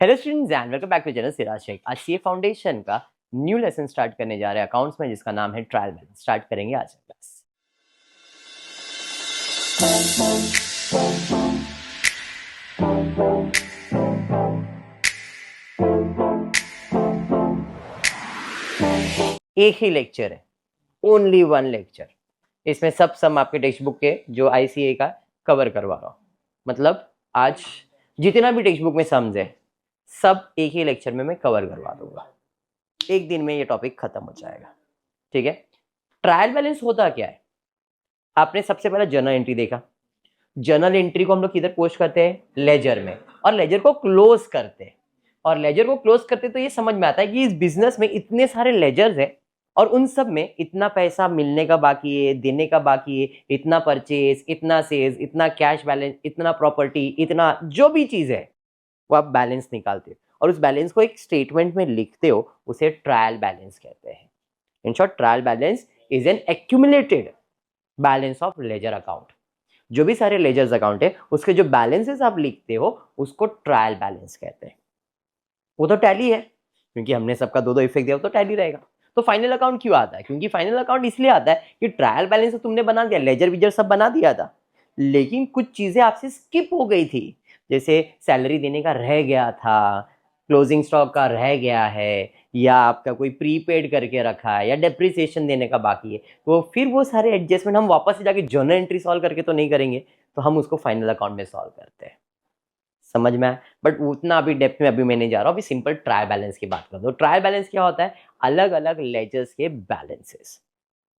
Hello students and welcome back to channel Siraj Shaikh. आज CA foundation का new lesson start करने जा रहे हैं अकाउंट्स में, जिसका नाम है ट्रायल बैलेंस। स्टार्ट करेंगे आज क्लास। एक ही लेक्चर है, ओनली वन लेक्चर। इसमें सब सम आपके टेक्स्ट बुक के जो आईसीए का कवर करवा रहा हूँ। मतलब आज जितना भी टेक्स्ट बुक में सम्स है सब एक ही लेक्चर में मैं कवर करवा दूंगा। एक दिन में ये टॉपिक खत्म हो जाएगा, ठीक है। ट्रायल बैलेंस होता क्या है? आपने सबसे पहले जर्नल एंट्री देखा। जर्नल एंट्री को हम लोग किधर पोस्ट करते हैं? लेजर में। और लेजर को क्लोज करते हैं। और लेजर को क्लोज करते तो ये समझ में आता है कि इस बिजनेस में इतने सारे लेजर्स हैं और उन सब में इतना पैसा मिलने का बाकी है, देने का बाकी है, इतना परचेज, इतना सेल्स, इतना कैश बैलेंस, इतना प्रॉपर्टी, इतना जो भी चीज है वो आप बैलेंस निकालते हो और उस बैलेंस को एक स्टेटमेंट में लिखते हो। उसे ट्रायल बैलेंस कहते हैं। In short, trial balance is an accumulated balance of ledger account. जो भी सारे लेजर्स अकाउंट है उसके जो बैलेंसेस आप लिखते हो उसको ट्रायल बैलेंस कहते हैं। वो तो टैली है, क्योंकि हमने सबका दो दो इफेक्ट दिया, वो तो टैली रहेगा। तो फाइनल अकाउंट क्यों आता है? क्योंकि फाइनल अकाउंट इसलिए आता है कि ट्रायल बैलेंस तो तुमने बना दिया, लेजर विजर सब बना दिया था, लेकिन कुछ चीजें आपसे स्किप हो गई थी। जैसे सैलरी देने का रह गया था, क्लोजिंग स्टॉक का रह गया है, या आपका कोई प्रीपेड करके रखा है, या डेप्रिसिएशन देने का बाकी है। तो फिर वो सारे एडजस्टमेंट हम वापस से जाके जर्नल एंट्री सॉल्व करके तो नहीं करेंगे, तो हम उसको फाइनल अकाउंट में सॉल्व करते हैं। समझ में आया? बट उतना अभी डेप्थ में अभी मैं नहीं जा रहा हूँ। अभी सिंपल ट्रायल बैलेंस की बात कर दो। ट्रायल बैलेंस क्या होता है? अलग अलग लेजर्स के बैलेंसेस।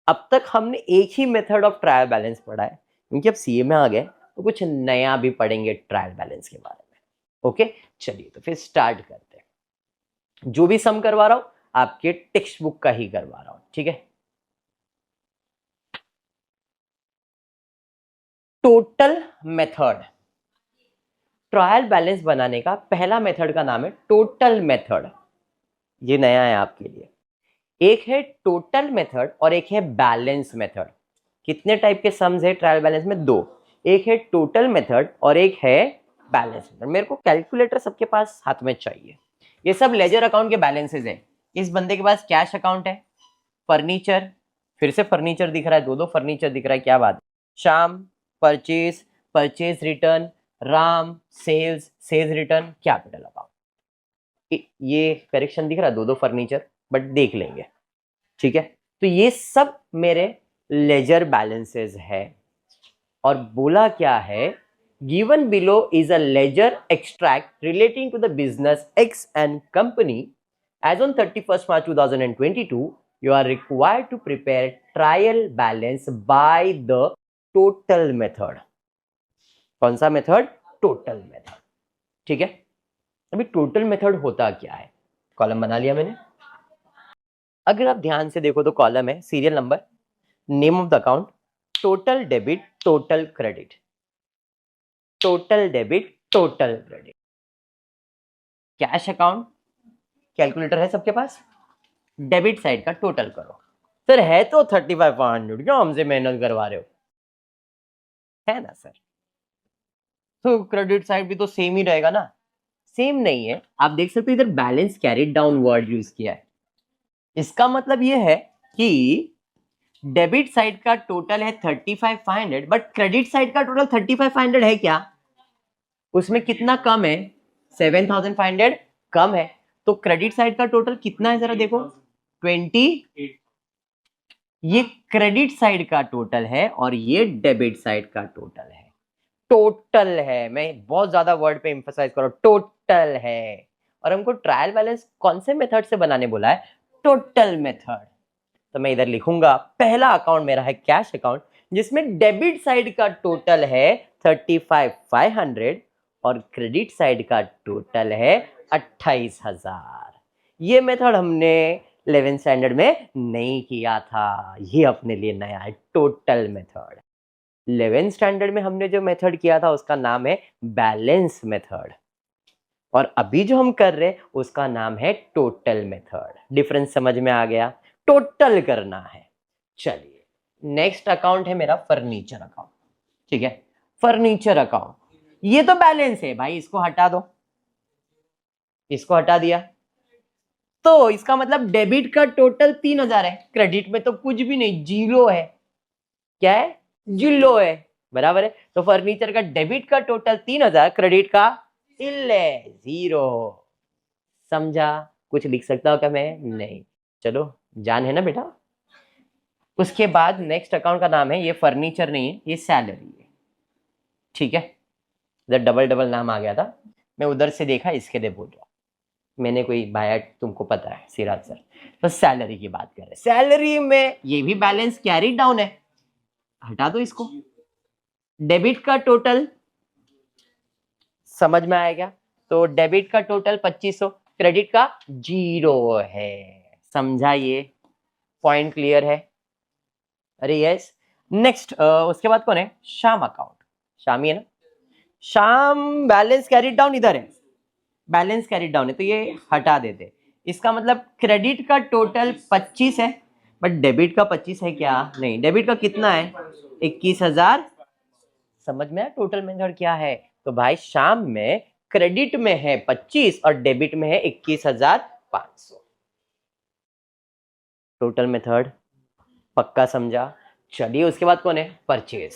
अब तक हमने एक ही मेथड ऑफ ट्रायल बैलेंस पढ़ा है, क्योंकि अब सीए में आ गए तो कुछ नया भी पढ़ेंगे ट्रायल बैलेंस के बारे में। ओके, चलिए तो फिर स्टार्ट करते हैं। जो भी सम करवा रहा हूं आपके टेक्स्ट बुक का ही करवा रहा हूं, ठीक है। Total method. ट्रायल बैलेंस बनाने का पहला मेथड का नाम है टोटल मेथड। ये नया है आपके लिए। एक है टोटल मेथड और एक है बैलेंस मेथड। कितने टाइप के सम्स है ट्रायल बैलेंस में? दो। एक है टोटल मेथड और एक है बैलेंस मेथड। मेरे को कैलकुलेटर सबके पास हाथ में चाहिए। ये सब लेजर अकाउंट के बैलेंसेस हैं। इस बंदे के पास कैश अकाउंट है, फर्नीचर, फिर से फर्नीचर दिख रहा है, दो दो फर्नीचर दिख रहा है, क्या बात है। Shyam, purchase, purchase return, Ram, sales, sales return, capital account. ये करेक्शन दिख रहा है, दो दो फर्नीचर, बट देख लेंगे, ठीक है। तो ये सब मेरे लेजर बैलेंसेस है। और बोला क्या है? Given below is a ledger extract relating to the business X and company as on 31st March 2022 you are required to prepare trial balance by the total method. कौन सा मेथड? टोटल मेथड, ठीक है। अभी total method होता क्या है? Column बना लिया मैंने। अगर आप ध्यान से देखो तो कॉलम है serial number, name of the account, total debit, total credit, total debit, total credit. Cash account, calculator है सबके पास। डेबिट साइड का टोटल करो। सर है तो 35,500, क्यों हमसे मेहनत करवा रहे हो? है ना सर। तो क्रेडिट साइड भी तो सेम ही रहेगा ना। सेम नहीं है, आप देख सकते हो इधर balance carried down word use किया है। इसका मतलब ये है कि डेबिट साइड का टोटल है 35,500, बट क्रेडिट साइड का टोटल 35,500 है क्या? उसमें कितना कम है? 7,500 कम है। तो क्रेडिट साइड का टोटल कितना है जरा देखो, 20। ये क्रेडिट साइड का टोटल है और ये डेबिट साइड का टोटल है। टोटल है, मैं बहुत ज्यादा वर्ड पे एम्फसाइज करो, टोटल है। और हमको ट्रायल बैलेंस कौन से मेथड से बनाने बोला है? Total method. तो मैं इधर लिखूंगा पहला अकाउंट मेरा है कैश अकाउंट, जिसमें डेबिट साइड का टोटल है 35,500 और क्रेडिट साइड का टोटल है 28,000। ये मेथड हमने 11th स्टैंडर्ड में नहीं किया था, ये अपने लिए नया है, टोटल मेथड। 11th स्टैंडर्ड में हमने जो मेथड किया था उसका नाम है बैलेंस मेथड, और अभी जो हम कर रहे हैं उसका नाम है टोटल मेथड। डिफरेंस समझ में आ गया? टोटल करना है। चलिए, नेक्स्ट अकाउंट है मेरा फर्नीचर अकाउंट, ठीक है। फर्नीचर अकाउंट, ये तो बैलेंस है भाई, इसको हटा दो। इसको हटा दिया तो इसका मतलब डेबिट का टोटल 3000 है, क्रेडिट में तो कुछ भी नहीं, जीरो है। क्या है? जीरो है, बराबर है। तो फर्नीचर का डेबिट का टोटल 3000, क्रेडिट का जीरो। समझा? कुछ लिख सकता हूं क्या मैं? नहीं। चलो, जान है ना बेटा। उसके बाद नेक्स्ट अकाउंट का नाम है, ये फर्नीचर नहीं है, ये सैलरी है। ठीक है, इधर डबल डबल नाम आ गया था, मैं उधर से देखा इसके लिए बोल रहा, मैंने कोई भाया, तुमको पता है सिराज सर। तो सैलरी की बात कर रहे हैं, सैलरी में ये भी बैलेंस कैरी डाउन है, हटा दो इसको। डेबिट का टोटल समझ में आएगा, तो डेबिट का टोटल 2500, क्रेडिट का जीरो है। समझा? ये पॉइंट क्लियर है? अरे यस। नेक्स्ट उसके बाद कौन है? शाम अकाउंट। शामी है ना? शाम बैलेंस कैरी डाउन इधर है, बैलेंस कैरी डाउन है, तो ये हटा देते। इसका मतलब क्रेडिट का टोटल 25 है, बट डेबिट का 25 है क्या? नहीं, डेबिट का कितना है? 21,000। समझ में आया टोटल मेथड क्या है? तो भाई शाम में क्रेडिट में है 25 और डेबिट में है 21,500। टोटल मेथड पक्का समझा? चलिए, उसके बाद कौन है? परचेज।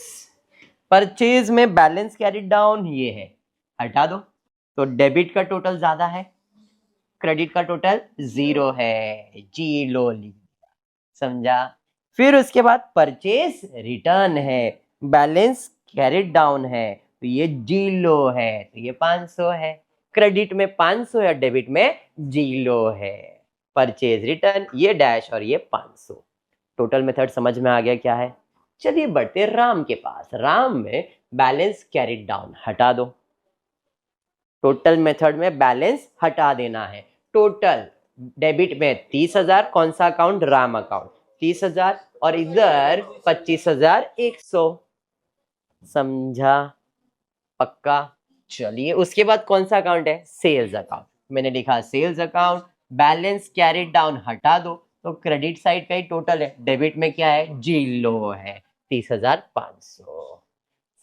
परचेज में बैलेंस कैरी डाउन ये है, हटा दो। तो डेबिट का टोटल ज्यादा है, क्रेडिट का टोटल जीरो है, जी लो ली। समझा? फिर उसके बाद परचेज रिटर्न है, बैलेंस कैरिड डाउन है, तो ये जीरो है, तो ये 500 है। क्रेडिट में 500 है, डेबिट में जीरो है। परचेज रिटर्न, ये डैश और ये 500। टोटल मेथड समझ में आ गया क्या है? चलिए बढ़ते राम के पास। राम में बैलेंस कैरिड डाउन, हटा दो। टोटल मेथड में बैलेंस हटा देना है। टोटल डेबिट में 30,000, कौन सा अकाउंट? राम अकाउंट, 30,000, और इधर 25,100। समझा? पक्का? चलिए, उसके बाद कौन सा अकाउंट है? Sales account. मैंने लिखा sales account, balance carried down हटा दो, तो क्रेडिट साइड का ही टोटल है, डेबिट में क्या है? जीरो है, 30,500।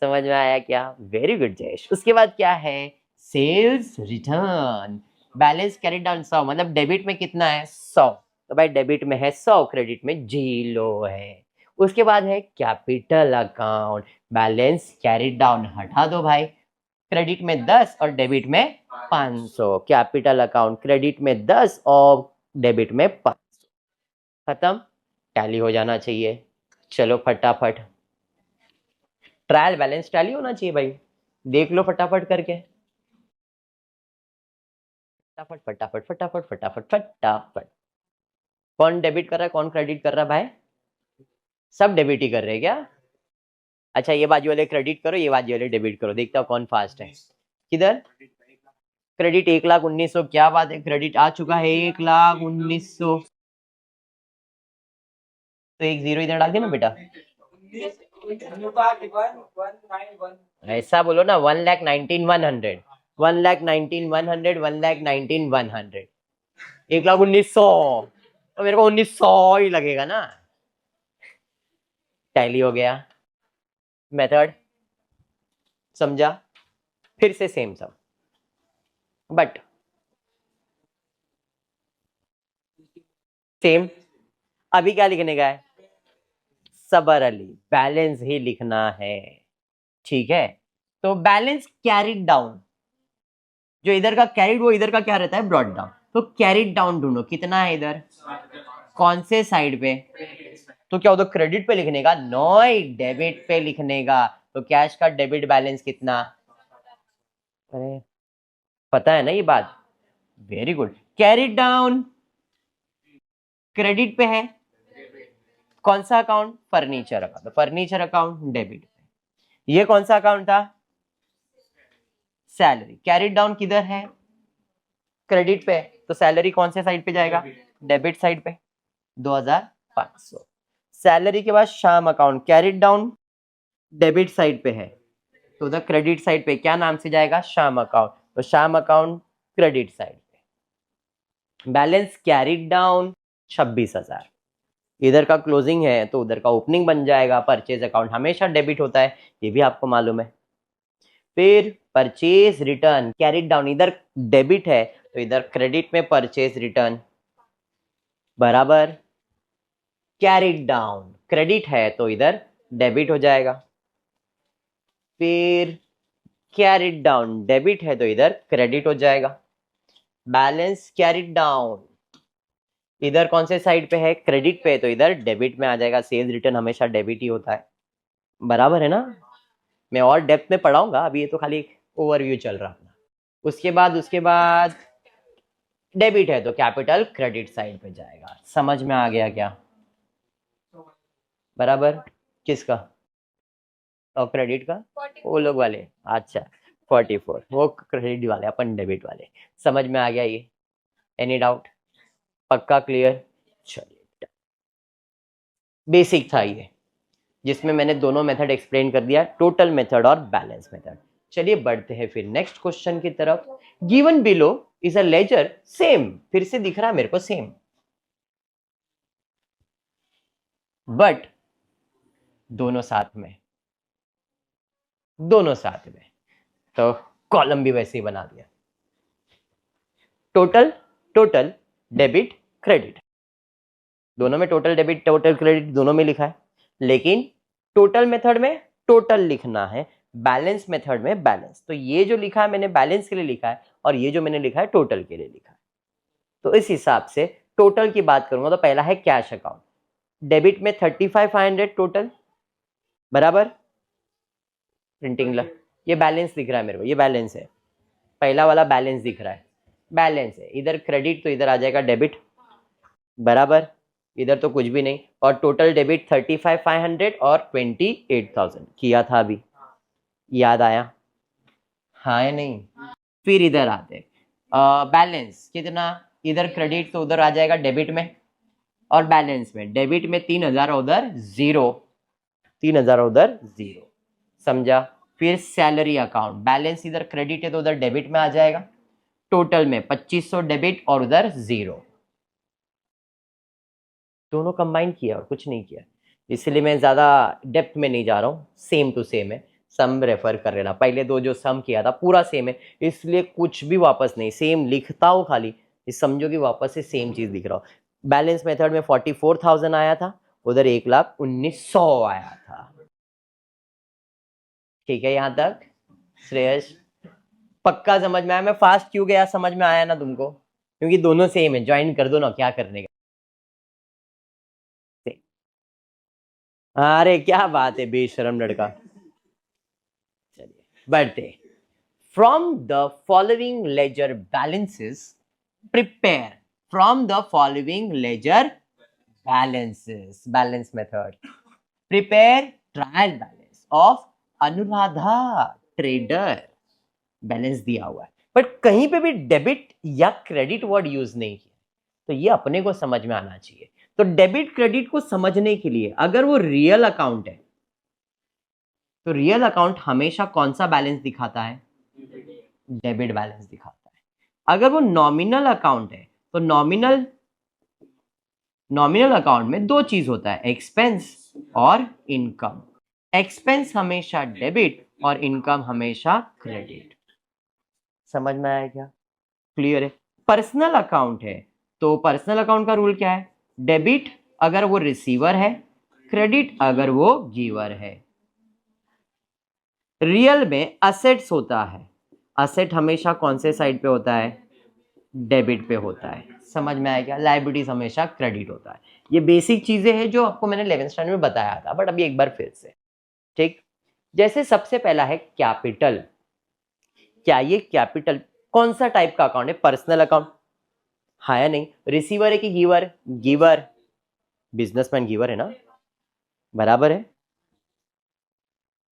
समझ में आया क्या? Very good Jayesh. उसके बाद क्या है? Sales return, balance carried down 100, मतलब डेबिट में कितना है? 100, तो भाई डेबिट में है 100, क्रेडिट में जीरो है। उसके बाद है capital account, balance carried down हटा दो भाई, क्रेडिट में 10 और डेबिट में 500। कैपिटल अकाउंट, क्रेडिट में 10 और डेबिट में 500। खत्म? टैली हो जाना चाहिए। चलो फटाफट, ट्रायल बैलेंस टैली होना चाहिए भाई, देख लो फटाफट करके। फटाफट फटाफट फटाफट फटाफट फटाफट। कौन डेबिट कर रहा है, कौन क्रेडिट कर रहा है भाई? सब डेबिट ही कर रहे हैं क्या? अच्छा, ये बाजू वाले क्रेडिट करो, ये बाजू वाले डेबिट करो, देखता हूँ कौन फास्ट है। किधर? क्रेडिट 1,19,000, क्या बात है, क्रेडिट आ चुका है 1,19,000। तो एक जीरो इधर डाल देना बेटा, ऐसा बोलो ना, 1,19,100, 1,19,100, 1,19,100, 1,19,000, तो मेरे को 1,900 ही लगेगा ना। टैली हो गया। मेथड समझा? फिर से सेम सब, बट सेम। अभी क्या लिखने का है? सबर अली, बैलेंस ही लिखना है। ठीक है, तो बैलेंस कैरिड डाउन, जो इधर का कैरिड वो इधर का क्या रहता है? Brought down. तो कैरिड डाउन ढूंढो, कितना है इधर? कौन से साइड पे? तो क्या उधर क्रेडिट पे लिखने का? नो, डेबिट पे लिखने का। तो कैश का डेबिट बैलेंस कितना? अरे पता है ना ये बात? Very good. Carried down credit पे है, कौन सा अकाउंट? फर्नीचर अकाउंट, तो फर्नीचर अकाउंट डेबिट पे। ये कौन सा अकाउंट था? सैलरी। कैरिड डाउन किधर है? क्रेडिट पे, तो सैलरी कौन से साइड पे जाएगा? डेबिट साइड पे, 2,500। सैलरी के बाद शाम account, carried down debit side पे है, तो उधर क्रेडिट साइड पे क्या नाम से जाएगा? शाम अकाउंट, तो शाम अकाउंट क्रेडिट साइड पे। बैलेंस कैरिड डाउन 26,000, इधर का क्लोजिंग है तो उधर का ओपनिंग बन जाएगा। परचेज अकाउंट हमेशा डेबिट होता है, ये भी आपको मालूम है। फिर परचेज रिटर्न कैरिड डाउन, इधर डेबिट है तो इधर क्रेडिट में परचेज रिटर्न बराबर कैरिड डाउन, क्रेडिट है तो इधर डेबिट हो जाएगा। फिर कैरिड डाउन डेबिट है तो इधर क्रेडिट हो जाएगा। बैलेंस कैरिड डाउन इधर कौन से साइड पे है, क्रेडिट पे है तो इधर डेबिट में आ जाएगा। सेल्स रिटर्न हमेशा डेबिट ही होता है, बराबर है ना। मैं और डेप्थ में पढ़ाऊंगा, अभी ये तो खाली एक ओवरव्यू चल रहा अपना। उसके बाद डेबिट है तो कैपिटल क्रेडिट साइड पे जाएगा। समझ में आ गया क्या, बराबर। किसका और क्रेडिट का, वो लोग वाले, अच्छा 44 वो क्रेडिट वाले, अपन डेबिट वाले। समझ में आ गया ये, एनी डाउट, पक्का क्लियर। चलिए, बेसिक था ये, जिसमें मैंने दोनों मेथड एक्सप्लेन कर दिया, टोटल मेथड और बैलेंस मेथड। चलिए बढ़ते हैं फिर नेक्स्ट क्वेश्चन की तरफ। Given below is a ledger, same, फिर से दिख रहा है मेरे को सेम, बट दोनों साथ में, दोनों साथ में, तो कॉलम भी वैसे ही बना दिया। टोटल, टोटल डेबिट क्रेडिट, दोनों में टोटल डेबिट टोटल क्रेडिट दोनों में लिखा है, लेकिन टोटल मेथड में टोटल लिखना है, बैलेंस मेथड में बैलेंस। तो ये जो लिखा है मैंने बैलेंस के लिए लिखा है, और ये जो मैंने लिखा है टोटल के लिए लिखा है। तो इस हिसाब से टोटल की बात करूंगा तो पहला है कैश अकाउंट, डेबिट में 35,500 टोटल, बराबर। प्रिंटिंग ये बैलेंस दिख रहा है मेरे को, ये बैलेंस है, पहला वाला बैलेंस दिख रहा है, बैलेंस है। इधर क्रेडिट तो इधर आ जाएगा डेबिट, बराबर। इधर तो कुछ भी नहीं, और टोटल डेबिट 35,500 और 28,000 किया था अभी, याद आया, हाँ या नहीं। फिर इधर आते बैलेंस कितना, इधर क्रेडिट तो उधर आ जाएगा डेबिट में, और बैलेंस में डेबिट में 3,000 उधर जीरो, 3,000 उधर जीरो, समझा। फिर सैलरी अकाउंट, बैलेंस इधर क्रेडिट है तो उधर डेबिट में आ जाएगा, टोटल में 2,500 डेबिट और उधर जीरो, दोनों कंबाइन किया और कुछ नहीं किया, इसलिए मैं ज्यादा डेप्थ में नहीं जा रहा हूँ, सेम टू सेम है। सम रेफर कर लेना, पहले दो जो सम किया था पूरा सेम है, इसलिए कुछ भी वापस नहीं, सेम लिखता हूँ खाली, इस समझो कि वापस से सेम चीज दिख रहा हो। बैलेंस मेथड में 44,000 आया था, उधर 1,19,100 आया था। ठीक है यहाँ तक श्रेयस, पक्का समझ में आया। मैं फास्ट क्यों गया, समझ में आया ना तुमको, क्योंकि दोनों सेम है, ज्वाइन कर दो ना, क्या करने का। अरे क्या बात है, बेशरम लड़का। चलिए बढ़ते, from the following ledger balances prepare, from the following ledger balances, balance method, prepare trial balance of Anuradha trader, balance दिया हुआ है बट कहीं पे भी डेबिट या क्रेडिट वर्ड यूज नहीं किया, तो ये अपने को समझ में आना चाहिए। तो डेबिट क्रेडिट को समझने के लिए, अगर वो रियल अकाउंट है तो रियल अकाउंट हमेशा कौन सा बैलेंस दिखाता है, डेबिट बैलेंस दिखाता है। अगर वो नॉमिनल अकाउंट है तो नॉमिनल अकाउंट में दो चीज होता है, एक्सपेंस और इनकम। एक्सपेंस हमेशा डेबिट और इनकम हमेशा क्रेडिट। समझ में आया क्या, क्लियर है। पर्सनल अकाउंट है तो पर्सनल अकाउंट का रूल क्या है, डेबिट अगर वो रिसीवर है, क्रेडिट अगर वो गिवर है। रियल में असेट्स होता है, असेट हमेशा कौन से साइड पे होता है, डेबिट पे होता है। समझ में आया क्या, लायबिलिटीज हमेशा क्रेडिट होता है। ये बेसिक चीजें हैं जो आपको मैंने 11th स्टैंडर्ड में बताया था, बट अभी एक बार फिर से, ठीक। जैसे सबसे पहला है कैपिटल, क्या ये कैपिटल कौन सा टाइप का अकाउंट है, पर्सनल अकाउंट, हाँ या नहीं। रिसीवर है कि गिवर, गिवर, बिजनेसमैन गिवर है ना, बराबर है।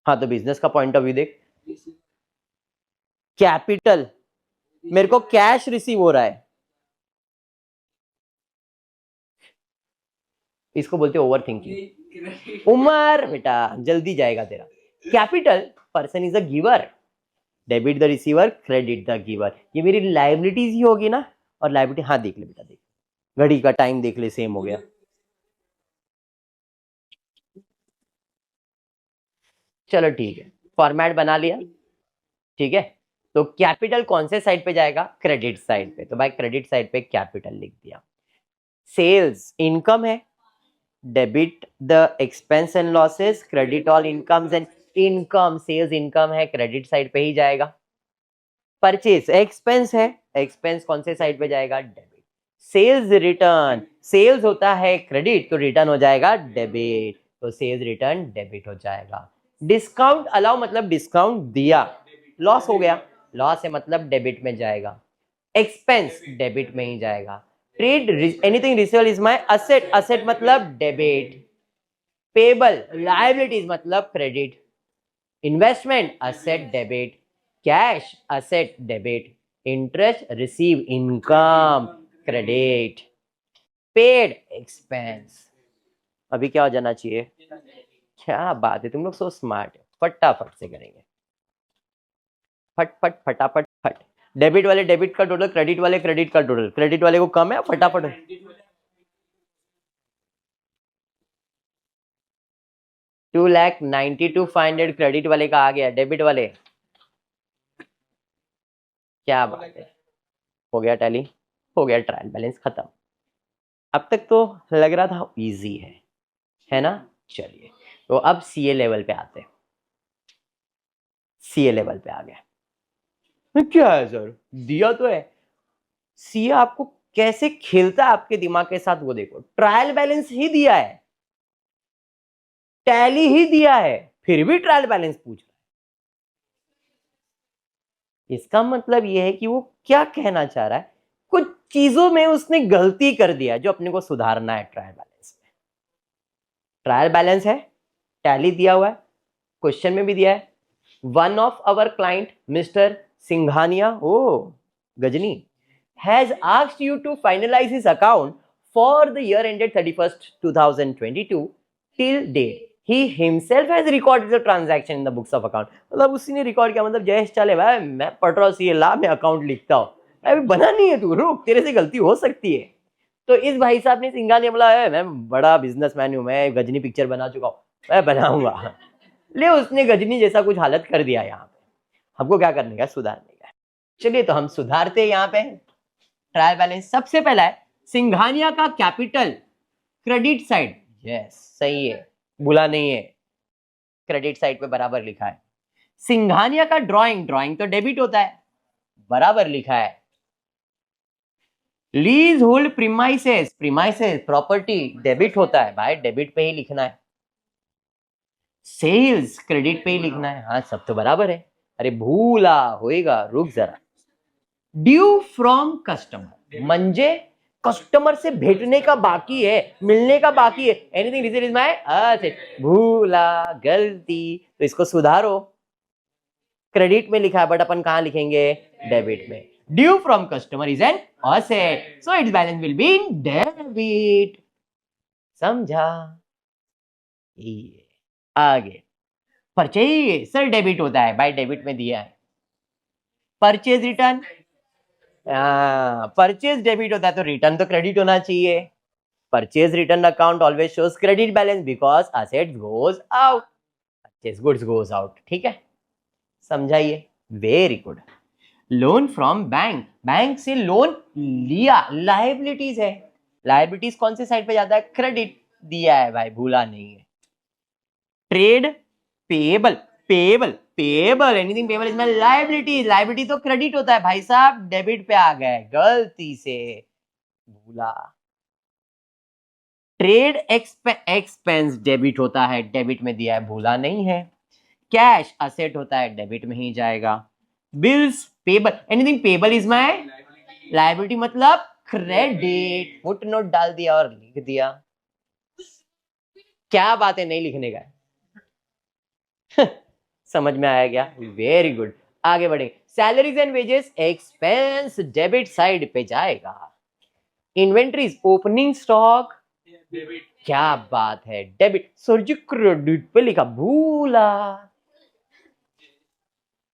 हाँ तो बिजनेस का पॉइंट ऑफ व्यू देख, कैपिटल, मेरे को कैश रिसीव हो रहा है, इसको बोलते हैं ओवर थिंकिंग। उमर बेटा जल्दी जाएगा तेरा। Capital, person is a giver, debit the receiver, credit the giver, ये मेरी लाइबिलिटीज ही होगी ना। और लाइबिलिटी, हाँ देख ले बेटा, देख घड़ी का टाइम देख ले, सेम हो गया। चलो ठीक है, फॉर्मेट बना लिया, ठीक है, तो कैपिटल कौन से साइड पे जाएगा? क्रेडिट साइड पे, तो भाई क्रेडिट साइड पे कैपिटल लिख दिया। सेल्स इनकम है, debit the expense and losses, credit all incomes and income, sales income है, क्रेडिट साइड पे ही जाएगा। परचेज एक्सपेंस है, एक्सपेंस कौन से साइड पे जाएगा? डेबिट। सेल्स रिटर्न, सेल्स होता है क्रेडिट, तो रिटर्न हो जाएगा डेबिट, तो सेल्स रिटर्न डेबिट हो जाएगा। डिस्काउंट अलाउ मतलब डिस्काउंट दिया, लॉस हो गया, लॉस है मतलब डेबिट में जाएगा। एक्सपेंस डेबिट में ही जाएगा। Trade anything receivable is my asset, asset मतलब डेबिट। पेबल लायबिलिटीज मतलब credit. Investment asset debit, cash asset debit, interest receive income credit, paid expense. अभी क्या हो जाना चाहिए? क्या बात है, तुम लोग सो स्मार्ट है, फटाफट से करेंगे, फट फट फटाफट फट। डेबिट वाले डेबिट का टोटल, क्रेडिट वाले क्रेडिट का टोटल, क्रेडिट वाले को कम है, फटाफट। 2,92,500 क्रेडिट वाले का आ गया, डेबिट वाले क्या बात है, हो गया टैली, हो गया ट्रायल बैलेंस खत्म। अब तक तो लग रहा था इजी है ना? चलिए, तो अब सीए लेवल पे आते हैं। सीए लेवल पे आ गया। क्या है सर, दिया तो है। सीए आपको कैसे खेलता है आपके दिमाग के साथ, वो देखो। ट्रायल बैलेंस ही दिया है, टैली ही दिया है, फिर भी ट्रायल बैलेंस पूछ रहा है। इसका मतलब यह है कि वो क्या कहना चाह रहा है, कुछ चीजों में उसने गलती कर दिया जो अपने को सुधारना है ट्रायल बैलेंस में। ट्रायल बैलेंस है, टैली दिया हुआ है, क्वेश्चन में भी दिया है। One of our client mister Singhania, ओ Ghajini, has asked you to finalize his account for the year ended 31st 2022 till date. He himself has recorded the transaction in the books of account. मतलब उसी ने record किया, मतलब जयेश चले भाई मैं पढ़ रहा हूँ सीए, ला मैं अकाउंट लिखता हूँ। अभी बना नहीं है तू, रुक, तेरे से गलती हो सकती है। तो इस भाई साहब ने सिंघानिया बोला है मैं बड़ा बिजनेसमैन हूँ, मैं गजनी पिक्चर बना चुका हूँ, मैं बनाऊंगा। ले उसने गजनी जैसा कुछ हालत कर दिया यहाँ पे। हमको क्या करने का? सुधारने का। चलिए तो हम सुधारते हैं यहाँ पे। ट्रायल बैलेंस सबसे पहला है सिंघानिया का कैपिटल क्रेडिट साइड, यस सही है, भूला नहीं है, क्रेडिट साइड पे बराबर लिखा है। सिंघानिया का ड्राइंग, ड्राइंग तो डेबिट होता है, बराबर लिखा है। Lease hold premises, premises property debit होता है भाई, डेबिट पे ही लिखना है। सेल्स क्रेडिट पे ही लिखना है, हाँ सब तो बराबर है। अरे भूला होएगा, रुक जरा। ड्यू फ्रॉम कस्टमर म्हणजे कस्टमर से भेटने का बाकी है, मिलने का बाकी है। Anything received is my asset, भूला गलती, तो इसको सुधारो। क्रेडिट में लिखा है बट अपन कहां लिखेंगे? डेबिट में। Due from customer is an asset, so it's balance will be in debit. समझा? ये आगे परचेज, सर डेबिट होता है भाई, डेबिट में दिया है। परचेज रिटर्न, परचेज डेबिट होता है तो रिटर्न तो क्रेडिट होना चाहिए। Purchase return account always shows credit balance because assets goes out, purchase goods goes out. ठीक है, समझाइए, very good. Loan from bank, bank से लोन लिया, लायबिलिटीज है, लायबिलिटीज कौन से साइड पे जाता है? क्रेडिट, दिया है भाई, भूला नहीं है। Trade payable, payable payable, anything payable is my liability, liability तो क्रेडिट होता है भाई साहब, डेबिट पे आ गए गलती से, भूला। ट्रेड एक्सपेंस डेबिट होता है, डेबिट में दिया है, भूला नहीं है। कैश असेट होता है, डेबिट में ही जाएगा। Bills payable, anything payable is my liability मतलब क्रेडिट, फुट नोट डाल दिया और लिख दिया। क्या बात है, नहीं लिखने का? समझ में आया क्या? वेरी गुड, आगे बढ़े। Salaries and wages expense debit side पे जाएगा। इन्वेंट्रीज ओपनिंग स्टॉक, क्या बात है, डेबिट, सरजी क्रेडिट पे लिखा, भूला।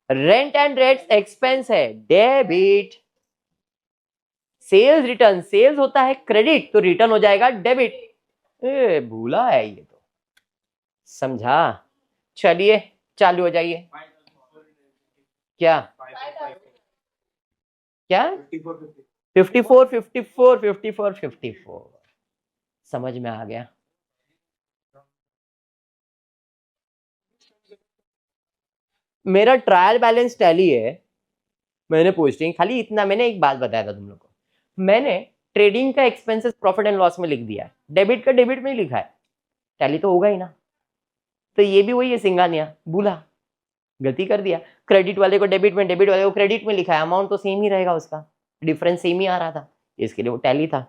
रेंट एंड रेंट्स एक्सपेंस है, डेबिट। सेल्स रिटर्न, सेल्स होता है क्रेडिट तो रिटर्न हो जाएगा डेबिट, भूला है ये तो। समझा? चलिए चालू हो जाइए। क्या क्या 54 54 54 54 समझ में आ गया। मेरा ट्रायल बैलेंस टैली है, मैंने पूछती खाली इतना, मैंने एक बात बताया था तुम लोग को, मैंने ट्रेडिंग का एक्सपेंसेस प्रॉफिट एंड लॉस में लिख दिया है, डेबिट का डेबिट में ही लिखा है, टैली तो होगा ही ना। तो ये भी वही है, सिंगानिया भूला, गलती कर दिया, क्रेडिट वाले को डेबिट में, डेबिट वाले को क्रेडिट में लिखा है, अमाउंट तो सेम ही रहेगा, उसका डिफरेंस सेम ही आ रहा था, इसके लिए वो टैली था।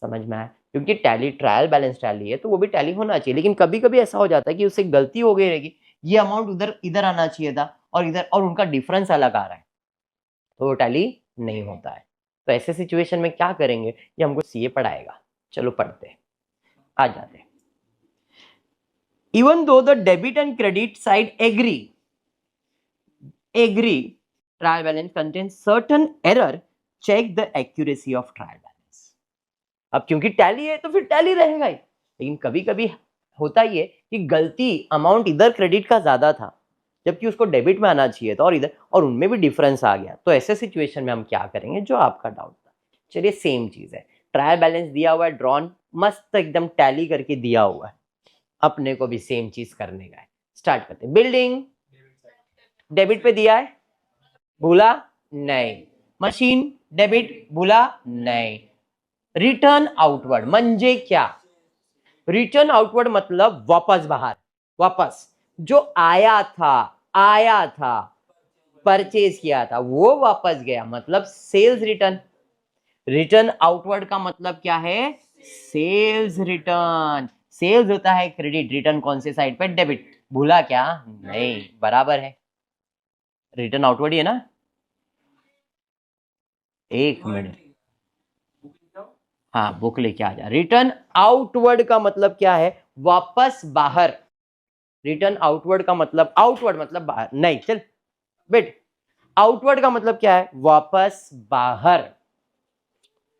समझ में आया, क्योंकि टैली ट्रायल बैलेंस टैली है तो वो भी टैली होना चाहिए, लेकिन कभी कभी ऐसा हो जाता है कि उससे गलती हो गई रहेगी, ये अमाउंट उधर इधर आना चाहिए था और इधर, और उनका डिफरेंस अलग आ रहा है, तो वो टैली नहीं होता है। तो ऐसे सिचुएशन में क्या करेंगे, ये हमको सीए पढ़ाएगा। चलो पढ़ते हैं, आ जाते हैं। Even though the debit and credit side agree trial balance contains certain error, check the accuracy of trial balance. अब क्योंकि टैली है तो फिर टैली रहेगा ही, लेकिन कभी कभी होता ही है कि गलती अमाउंट इधर क्रेडिट का ज्यादा था जबकि उसको डेबिट में आना चाहिए था, और इधर और उनमें भी डिफरेंस आ गया, तो ऐसे सिचुएशन में हम क्या करेंगे, जो आपका डाउट था। चलिए सेम चीज है, ट्रायल बैलेंस दिया हुआ है, ड्रॉन मस्त एकदम टैली करके दिया हुआ है, अपने को भी सेम चीज करने का है। स्टार्ट करते हैं। बिल्डिंग डेबिट पे दिया है, भूला नहीं। मशीन डेबिट, भूला नहीं। रिटर्न आउटवर्ड म्हणजे क्या, रिटर्न आउटवर्ड मतलब वापस बाहर, वापस जो आया था परचेज किया था वो वापस गया, मतलब सेल्स रिटर्न। रिटर्न आउटवर्ड का मतलब क्या है, सेल्स रिटर्न। सेल्स होता है क्रेडिट, रिटर्न कौन से साइड पे, डेबिट। भूला क्या, नहीं, बराबर है, रिटर्न आउटवर्ड ही है ना। एक मिनट, हाँ बुक लेके आ जा। रिटर्न आउटवर्ड का मतलब क्या है, वापस बाहर। रिटर्न आउटवर्ड का मतलब, आउटवर्ड मतलब बाहर, नहीं चल बेट, आउटवर्ड का मतलब क्या है, वापस बाहर,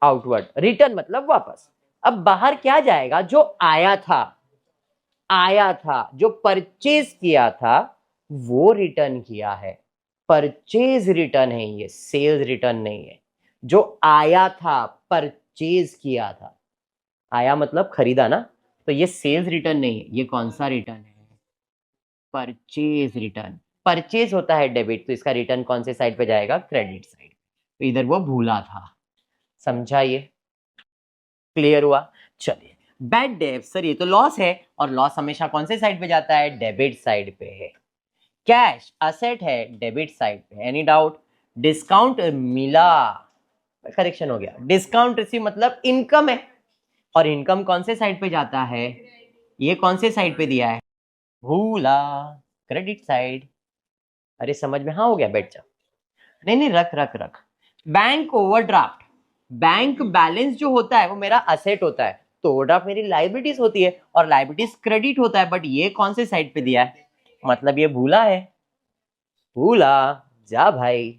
आउटवर्ड। रिटर्न मतलब वापस। अब बाहर क्या जाएगा, जो आया था, जो परचेज किया था वो रिटर्न किया है, परचेज रिटर्न है ये, सेल्स रिटर्न नहीं है। जो आया था, परचेज किया था, आया मतलब खरीदा ना, तो ये सेल्स रिटर्न नहीं है, ये कौन सा रिटर्न है, परचेज रिटर्न। परचेज होता है डेबिट, तो इसका रिटर्न कौन से साइड पे जाएगा, क्रेडिट साइड। तो इधर वो भूला था, समझा ये, क्लियर हुआ। चलिए, बैड डेट सर, ये तो लॉस है, और लॉस हमेशा कौन से साइड पे जाता है, डेबिट साइड पे है। कैश असेट है, डेबिट साइड पे, एनी डाउट। डिस्काउंट मिला, करेक्शन हो गया, डिस्काउंट रिसीव मतलब इनकम है, और इनकम कौन से साइड पे जाता है, ये कौन से साइड पे दिया है, भूला, क्रेडिट साइड। अरे समझ में, हाँ हो गया, बैठ जा। नहीं रख रख रख। बैंक ओवरड्राफ्ट, बैंक बैलेंस जो होता है वो मेरा असेट होता है, तो ओवरड्राफ्ट मेरी लाइबिलिटीज होती है, और लाइबिलिटीज क्रेडिट होता है, बट ये कौन से साइड पे दिया है, मतलब ये भूला है, भूला जा भाई।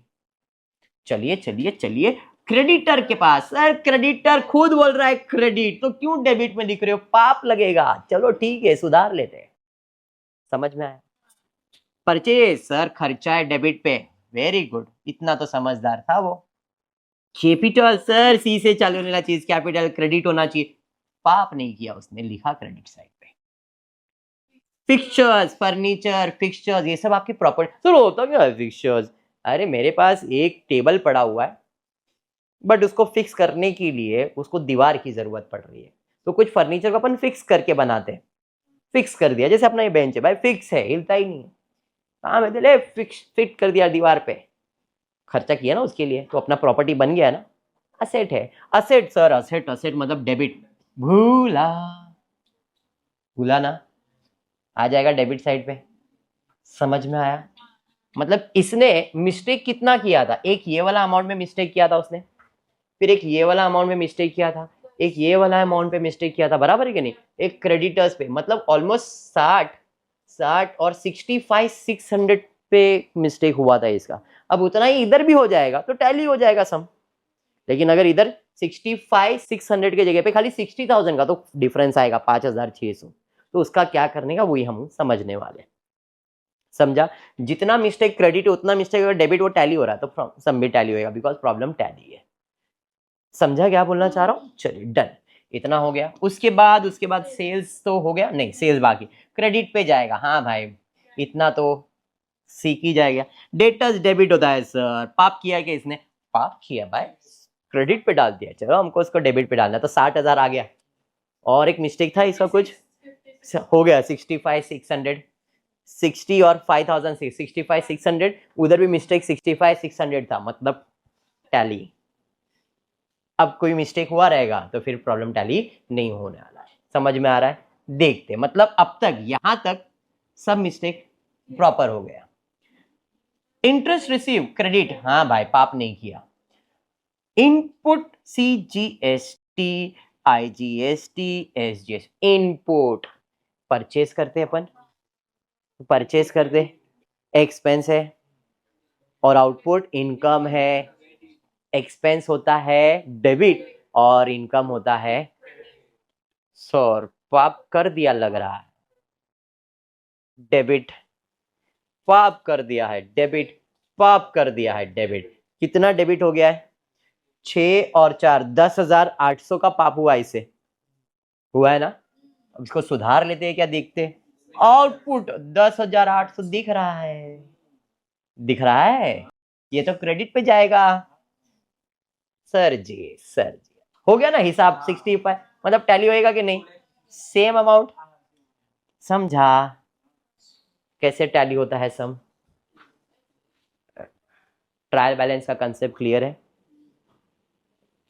चलिए चलिए चलिए, क्रेडिटर के पास, सर क्रेडिटर खुद बोल रहा है क्रेडिट, तो क्यों डेबिट में लिख रहे हो, पाप लगेगा। चलो ठीक है, सुधार लेते हैं, समझ में आया। परचेज सर खर्चा है डेबिट पे, वेरी गुड, इतना तो समझदार था वो। कैपिटल सर सी से चालू होना चाहिए, कैपिटल क्रेडिट होना चाहिए, पाप नहीं किया उसने, लिखा क्रेडिट साइड पे। फिक्चर्स, फर्नीचर, फिक्चर्स, ये सब आपकी प्रॉपर्टी। सर होता क्या है फिक्चर्स, अरे मेरे पास एक टेबल पड़ा हुआ है, बट उसको फिक्स करने के लिए उसको दीवार की जरूरत पड़ रही है, तो कुछ फर्नीचर को अपन फिक्स करके बनाते हैं, फिक्स कर दिया, जैसे अपना ये बेंच है भाई, फिक्स है, हिलता ही नहीं है, काम है, ले फिक्स फिट कर दिया दीवार पे, खर्चा किया ना उसके लिए, तो अपना प्रॉपर्टी बन गया ना, असेट है। असेट सर, असेट असेट मतलब डेबिट, भूला, भूला ना, आ जाएगा डेबिट साइड पे, समझ में आया। मतलब इसने मिस्टेक कितना किया था, एक ये वाला अमाउंट में मिस्टेक किया था उसने, फिर एक ये वाला अमाउंट में मिस्टेक किया था, एक ये वाला अमाउंट पे मिस्टेक किया था, बराबर है कि नहीं, एक क्रेडिटर्स पे, मतलब ऑलमोस्ट 60 और 65 600 पे मिस्टेक हुआ था इसका। अब उतना ही इधर भी हो जाएगा तो टैली हो जाएगा सम, लेकिन अगर इधर 65 600 के जगह पे खाली 60,000 का तो डिफरेंस आएगा 5,600, तो उसका क्या करने का वही हम समझने वाले। समझा? जितना मिस्टेक क्रेडिट उतना मिस्टेक अगर डेबिट वो टैली हो रहा है तो सम भी टैली होगा, बिकॉज प्रॉब्लम टैली है। समझा क्या बोलना चाह रहा हूँ? चलिए डन, इतना हो गया। उसके बाद सेल्स तो हो गया, नहीं सेल्स बाकी, क्रेडिट पे जाएगा। हाँ भाई इतना तो सीख ही जाएगा। डेटर्स डेबिट होता है सर, पाप किया क्या इसने? पाप किया भाई, क्रेडिट पे डाल दिया, चलो हमको उसको डेबिट पे डालना, तो 60,000 आ गया। और एक मिस्टेक था इसका, कुछ हो गया 65,600, 60 और 5,000 65,600, उधर भी मिस्टेक 65,600 था, मतलब टैली। अब कोई मिस्टेक हुआ रहेगा तो फिर प्रॉब्लम टैली नहीं होने वाला है। समझ में आ रहा है? देखते, मतलब अब तक यहां तक सब मिस्टेक प्रॉपर हो गया। इंटरेस्ट रिसीव क्रेडिट, हाँ भाई पाप नहीं किया। Input CGST IGST SGS, input purchase करते अपन, परचेस करते, एक्सपेंस है, और आउटपुट इनकम है। एक्सपेंस होता है डेबिट और इनकम होता है सर, पाप कर दिया लग रहा है, डेबिट पाप कर दिया है, डेबिट पाप कर दिया है, डेबिट। कितना डेबिट हो गया है? 6 और 4 10,800 का पाप हुआ, इसे हुआ है ना? अब इसको सुधार लेते हैं क्या, देखते। आउटपुट 10,800 दिख रहा है, दिख रहा है, ये तो क्रेडिट पे जाएगा। सर जी हो गया ना हिसाब, 65, मतलब टैली होएगा कि नहीं? Same amount. समझा कैसे टैली होता है सम? ट्रायल बैलेंस का कंसेप्ट क्लियर है?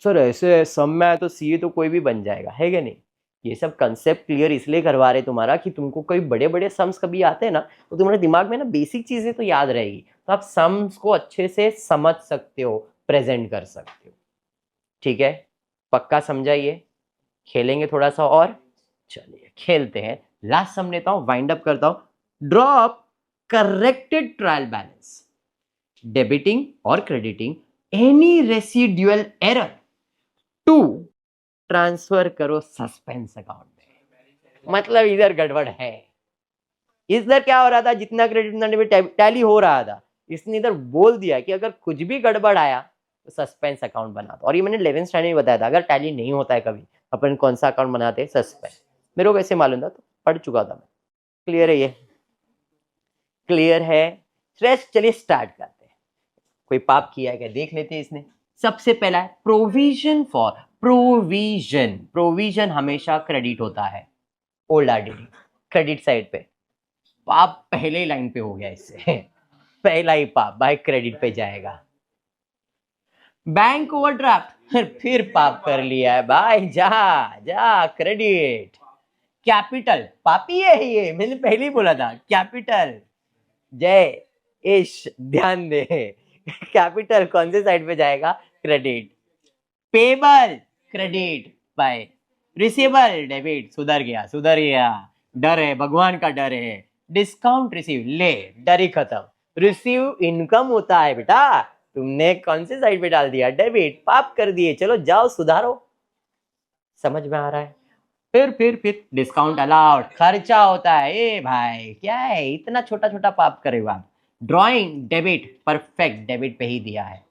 सर ऐसे सम में आए तो सीए तो कोई भी बन जाएगा, है क्या नहीं? ये सब कंसेप्ट क्लियर इसलिए करवा रहे तुम्हारा कि तुमको कोई बड़े बड़े सम्स कभी आते हैं ना, तो तुम्हारे दिमाग में ना बेसिक चीजें तो याद रहेगी, तो आप सम्स को अच्छे से समझ सकते हो, प्रेजेंट कर सकते हो। ठीक है, पक्का समझाइए। खेलेंगे थोड़ा सा और, चलिए खेलते हैं। लास्ट सम लेता हूं, वाइंड अप करता हूं। Drop corrected trial balance, debiting और crediting any residual error to transfer करो सस्पेंस अकाउंट में। मतलब इधर गड़बड़ है, इधर क्या हो रहा था, जितना क्रेडिट उतना डेबिट टैली हो रहा था, इसने इधर बोल दिया कि अगर कुछ भी गड़बड़ आया तो सस्पेंस अकाउंट बना दो। और ये मैंने 11th स्टैंडर्ड में बताया था, अगर टैली नहीं होता है कभी अपन कौन सा अकाउंट बनाते हैं? सस्पेंस। मेरे को कैसे मालूम था? तो पढ़ चुका था मैं। क्लियर है? ये क्लियर है? फ्रेश, चलिए स्टार्ट करते हैं। कोई पाप किया है क्या देख लेते हैं इसने। सबसे पहला है प्रोविजन फॉर, प्रोविजन, प्रोविजन हमेशा क्रेडिट होता है, ओल्ड आरडीडी क्रेडिट साइड पे। पाप पहले ही लाइन पे हो गया इससे पहला ही पाप भाई क्रेडिट पे जाएगा। बैंक ओवरड्राफ्ट फिर पाप कर लिया है भाई, जा जा क्रेडिट। कैपिटल पापी है ये, मैंने पहले ही बोला था कैपिटल। जय इश, ध्यान दे कैपिटल कौन से साइड पे जाएगा? Credit. Payable credit by, receivable debit, सुधर गया सुधर गया, डर है, भगवान का डर है। डिस्काउंट रिसीव, ले डर ही खत्म। रिसीव इनकम होता है बेटा, तुमने कौन से साइड पे डाल दिया? डेबिट, पाप कर दिए, चलो जाओ सुधारो। समझ में आ रहा है? फिर डिस्काउंट अलाउड, खर्चा होता है। ए भाई क्या है इतना छोटा छोटा पाप करे हो आप? ड्रॉइंग डेबिट, परफेक्ट डेबिट पे ही दिया है।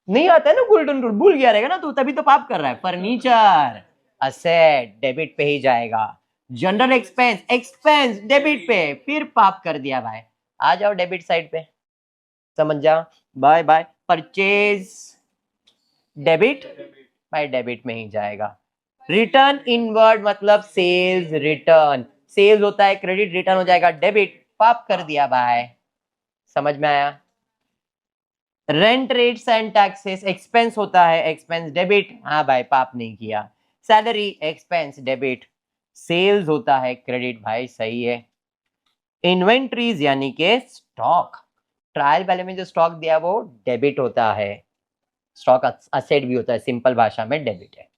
नहीं आता है ना गोल्डन रूल, भूल गया रहेगा ना तू, तभी तो पाप कर रहा है। फर्नीचर असेट डेबिट पे ही जाएगा। जनरल एक्सपेंस, एक्सपेंस डेबिट पे, फिर पाप कर दिया भाई। आ जाओ डेबिट साइड पे, समझ जाओ। Bye bye. परचेज डेबिट, भाई डेबिट में ही जाएगा। रिटर्न इनवर्ड मतलब सेल्स रिटर्न, सेल्स होता है क्रेडिट, रिटर्न हो जाएगा डेबिट, पाप कर दिया भाई। समझ में आया? Rent rates and taxes, expense होता है, एक्सपेंस डेबिट, हाँ भाई पाप नहीं किया। सैलरी एक्सपेंस डेबिट, सेल्स होता है क्रेडिट, भाई सही है। इन्वेंट्रीज यानी के स्टॉक, ट्रायल बैलेंस में जो स्टॉक दिया वो डेबिट होता है, स्टॉक असेट भी होता है, सिंपल भाषा में डेबिट है।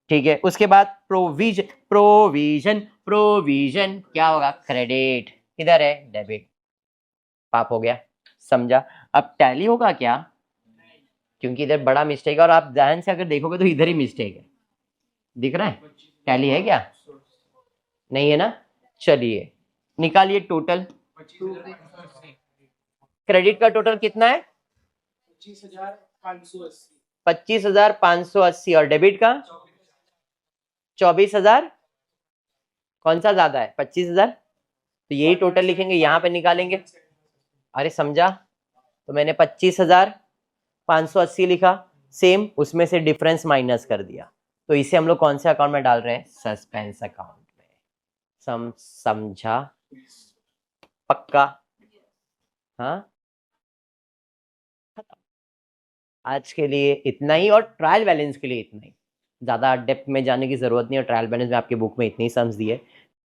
ठीक है, उसके बाद प्रोविजन, प्रोविजन प्रोविजन क्या होगा? क्रेडिट, किधर है? डेबिट, पाप हो गया। समझा? अब टैली होगा क्या? क्योंकि इधर बड़ा मिस्टेक है, और आप ध्यान से अगर देखोगे तो इधर ही मिस्टेक है, दिख रहा है? टैली है क्या? नहीं है ना? चलिए निकालिए टोटल। क्रेडिट का टोटल कितना है? 25,580 और डेबिट का 24,000। कौन सा ज्यादा है? 25,000। तो यही टोटल लिखेंगे, यहाँ पे निकालेंगे। अरे समझा? तो मैंने 25,580 लिखा, सेम उसमें से डिफरेंस माइनस कर दिया। तो इसे हम लोग कौन से अकाउंट में डाल रहे हैं? सस्पेंस अकाउंट में। समझा? पक्का? हाँ, आज के लिए इतना ही, और ट्रायल बैलेंस के लिए इतना ही। ज़्यादा डेप्थ में जाने की ज़रूरत नहीं है। ट्रायल बैलेंस में आपकी बुक में इतने ही सम्स दिए,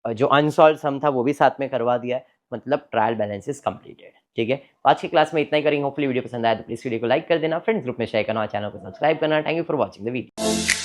और जो अनसॉल्व सम था वो भी साथ में करवा दिया है। मतलब ट्रायल बैलेंस इज कंप्लीटेड। ठीक है, आज की क्लास में इतना ही करेंगे। होपफुली वीडियो पसंद आया तो प्लीज़ वीडियो को लाइक कर देना, फ्रेंड्स ग्रुप में शेयर करना, चैनल को सब्सक्राइब करना। Thank you for watching the video.